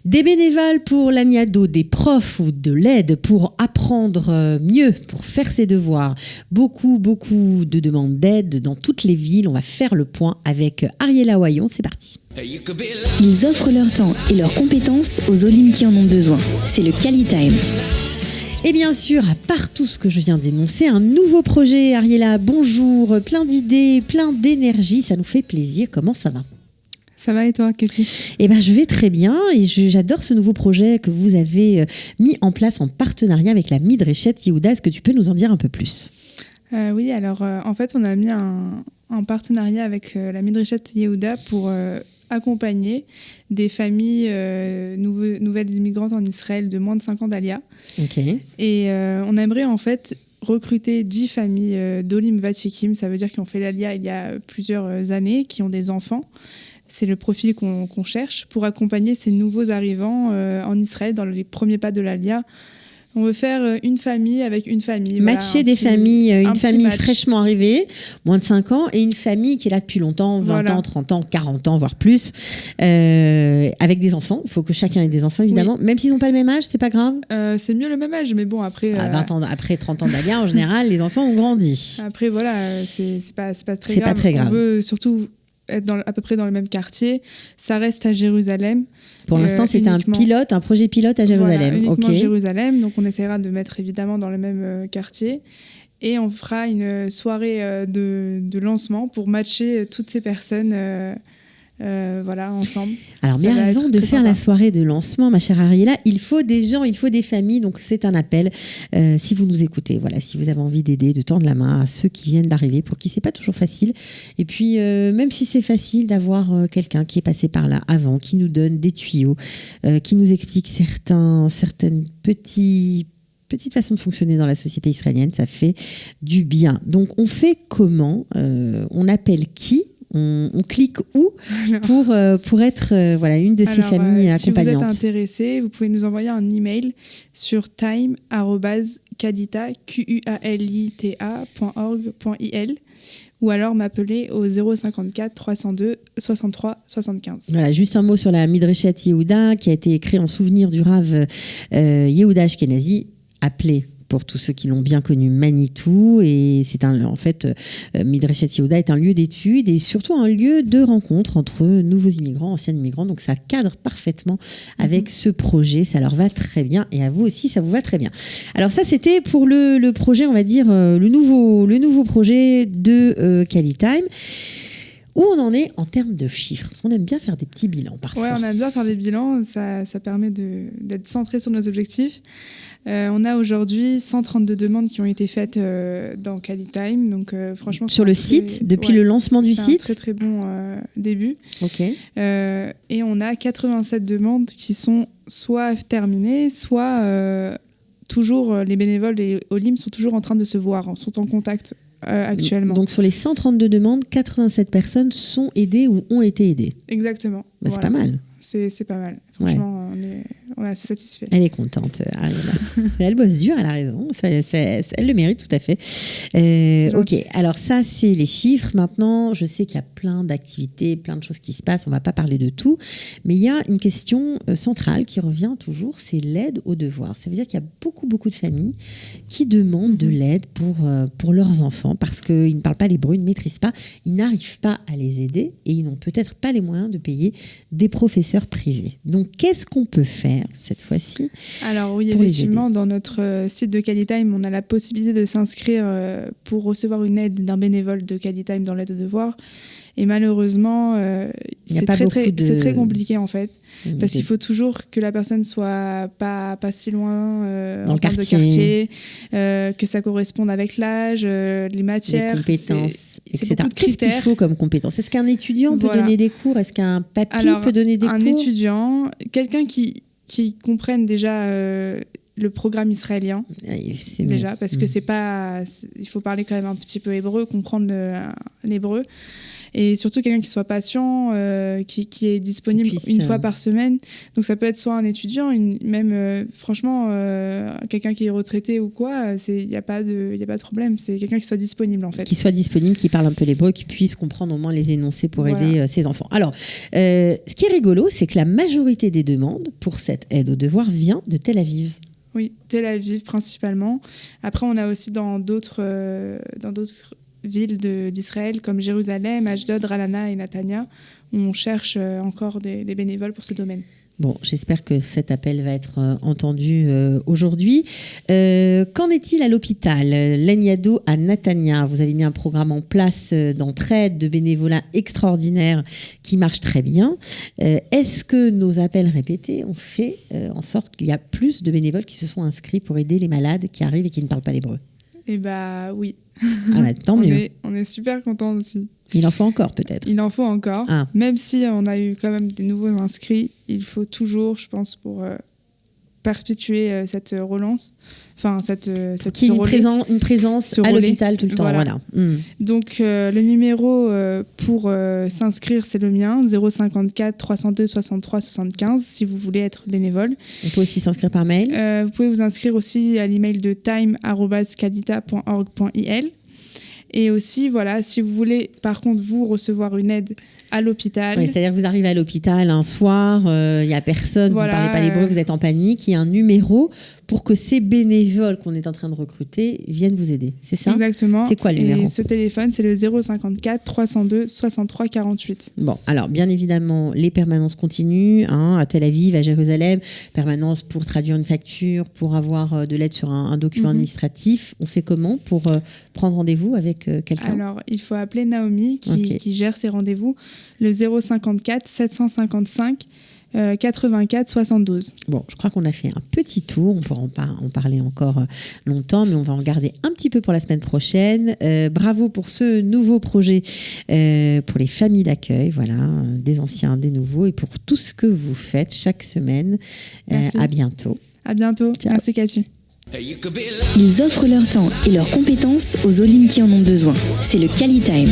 Des bénévoles pour l'Agnado, des profs ou de l'aide pour apprendre mieux, pour faire ses devoirs. Beaucoup de demandes d'aide dans toutes les villes. On va faire le point avec Ariella Wayon. C'est parti. Ils offrent leur temps et leurs compétences aux Olim qui en ont besoin. C'est le Cali-Time. Et bien sûr, à part tout ce que je viens d'énoncer, un nouveau projet. Ariella, bonjour. Plein d'idées, plein d'énergie. Ça nous fait plaisir. Comment ça va ? Ça va et toi, Cathy ? Eh ben, je vais très bien et j'adore ce nouveau projet que vous avez mis en place en partenariat avec la Midreshet Yehuda. Est-ce que tu peux nous en dire un peu plus ? Oui, alors en fait, on a mis un partenariat avec la Midreshet Yehuda pour accompagner des familles nouvelles immigrantes en Israël de moins de 5 ans d'Alia. Okay. Et on aimerait en fait recruter 10 familles d'Olim Vatikim, ça veut dire qui ont fait l'Alia il y a plusieurs années, qui ont des enfants. C'est le profil qu'on cherche pour accompagner ces nouveaux arrivants en Israël dans les premiers pas de l'Alia. On veut faire une famille avec une famille. Matcher des familles, une famille fraîchement arrivée, moins de 5 ans, et une famille qui est là depuis longtemps, 20 ans, 30 ans, 40 ans, voire plus, avec des enfants. Il faut que chacun ait des enfants, évidemment. Oui. Même s'ils n'ont pas le même âge, c'est pas grave. C'est mieux le même âge, mais bon, après... 20 ans, après 30 ans d'Alia, en général, les enfants ont grandi. Après, voilà, c'est pas très grave. C'est pas très grave. On veut surtout être à peu près dans le même quartier. Ça reste à Jérusalem. Pour l'instant, c'est un projet pilote à Jérusalem. Voilà, uniquement okay. Jérusalem. Donc, on essaiera de mettre évidemment dans le même quartier. Et on fera une soirée de lancement pour matcher toutes ces personnes ensemble. Alors, mais avant de faire la soirée de lancement, ma chère Ariella, il faut des gens, il faut des familles. Donc, c'est un appel. Si vous nous écoutez, voilà, si vous avez envie d'aider, de tendre la main à ceux qui viennent d'arriver, pour qui c'est pas toujours facile. Et puis, même si c'est facile d'avoir quelqu'un qui est passé par là avant, qui nous donne des tuyaux, qui nous explique certaines petite façon de fonctionner dans la société israélienne, ça fait du bien. Donc, on fait comment ? On appelle qui ? On clique où pour être une de ces familles accompagnantes. Si vous êtes intéressé, vous pouvez nous envoyer un email sur time@kalita.org.il ou alors m'appeler au 054 302 63 75. Voilà, juste un mot sur la Midreshet Yehuda qui a été créée en souvenir du Rav Yehuda Ashkenazi, appelé pour tous ceux qui l'ont bien connu, Manitou. Et c'est Midreshet Yehuda est un lieu d'étude et surtout un lieu de rencontre entre nouveaux immigrants, anciens immigrants. Donc ça cadre parfaitement avec ce projet. Ça leur va très bien et à vous aussi, ça vous va très bien. Alors ça, c'était pour le projet, on va dire, le nouveau projet de Cali-Time. Où on en est en termes de chiffres ? Parce qu'on aime bien faire des petits bilans parfois. Oui, on aime bien faire des bilans. Ça permet d'être centré sur nos objectifs. On a aujourd'hui 132 demandes qui ont été faites dans Cali-Time. Donc, franchement, sur le site, depuis le lancement du site. C'est un très très bon début. Okay. Et on a 87 demandes qui sont soit terminées, soit toujours les bénévoles et Olim sont toujours en train de se voir, sont en contact. Actuellement. Donc sur les 132 demandes, 87 personnes sont aidées ou ont été aidées. Exactement. Bah, c'est pas mal. C'est pas mal. Franchement, on est assez satisfait. Elle est contente, Ariella. Elle bosse dur, elle a raison. Elle le mérite tout à fait. Ok, alors ça, c'est les chiffres. Maintenant, je sais qu'il y a plein d'activités, plein de choses qui se passent. On ne va pas parler de tout. Mais il y a une question centrale qui revient toujours, c'est l'aide aux devoirs. Ça veut dire qu'il y a beaucoup de familles qui demandent de l'aide pour leurs enfants parce qu'ils ne parlent pas l'hébreu, ils ne maîtrisent pas, ils n'arrivent pas à les aider et ils n'ont peut-être pas les moyens de payer des professeurs privés. Donc, qu'est-ce qu'on peut faire cette fois-ci ? Alors oui, effectivement, dans notre site de Cali-Time, on a la possibilité de s'inscrire pour recevoir une aide d'un bénévole de Cali-Time dans l'aide aux devoirs. Et malheureusement, c'est très compliqué en fait, parce qu'il faut toujours que la personne soit pas si loin dans en le termes de quartier, que ça corresponde avec l'âge, les matières, les compétences, etc. Qu'est-ce qu'il faut comme compétences ? Est-ce qu'un étudiant peut donner des cours ? Est-ce qu'un papy peut donner des cours ? Un étudiant, quelqu'un qui comprenne déjà le programme israélien, parce que c'est pas, il faut parler quand même un petit peu hébreu, comprendre l'hébreu. Et surtout quelqu'un qui soit patient, qui est disponible une fois par semaine. Donc ça peut être soit un étudiant, franchement, quelqu'un qui est retraité ou quoi, il n'y a pas de problème. C'est quelqu'un qui soit disponible en fait. Qui soit disponible, qui parle un peu l'hébreu, qui puisse comprendre au moins les énoncés pour aider ses enfants. Alors, ce qui est rigolo, c'est que la majorité des demandes pour cette aide aux devoirs vient de Tel Aviv. Oui, Tel Aviv principalement. Après, on a aussi dans d'autres villes d'Israël comme Jérusalem, Ashdod, Ra'anana et Netanya, où on cherche encore des bénévoles pour ce domaine. Bon, j'espère que cet appel va être entendu aujourd'hui. Qu'en est-il à l'hôpital Len Yado à Netanya? Vous avez mis un programme en place d'entraide, de bénévolat extraordinaire qui marche très bien. Est-ce que nos appels répétés ont fait en sorte qu'il y a plus de bénévoles qui se sont inscrits pour aider les malades qui arrivent et qui ne parlent pas l'hébreu? Eh bien, oui. Ah bah, tant mieux. On est super contents aussi. Il en faut encore peut-être. Il en faut encore. Ah. Même si on a eu quand même des nouveaux inscrits, il faut toujours, je pense, pour perpétuer cette relance, enfin cette une présence à l'hôpital tout le temps. Voilà. Donc le numéro pour s'inscrire, c'est le mien, 054 302 63 75, si vous voulez être bénévole. On peut aussi s'inscrire par mail. Vous pouvez vous inscrire aussi à l'email de time@kalita.org.il. Et aussi, voilà, si vous voulez, par contre, vous recevoir une aide à l'hôpital. Oui, c'est-à-dire que vous arrivez à l'hôpital un soir, il n'y a personne, vous ne parlez pas l'hébreu, vous êtes en panique, il y a un numéro pour que ces bénévoles qu'on est en train de recruter viennent vous aider. C'est ça? Exactement. C'est quoi le numéro? Et ce téléphone, c'est le 054 302 63 48. Bon, alors bien évidemment, les permanences continuent à Tel Aviv, à Jérusalem, permanence pour traduire une facture, pour avoir de l'aide sur un document administratif. On fait comment pour prendre rendez-vous avec quelqu'un? Alors, il faut appeler Naomi qui gère ces rendez-vous, le 054 755 84 72. Bon, je crois qu'on a fait un petit tour. On pourra en parler encore longtemps, mais on va en garder un petit peu pour la semaine prochaine. Bravo pour ce nouveau projet pour les familles d'accueil, voilà, des anciens, des nouveaux, et pour tout ce que vous faites chaque semaine. À bientôt. À bientôt. Ciao. Merci Cathy. Ils offrent leur temps et leurs compétences aux Olim qui en ont besoin. C'est le Kali Time.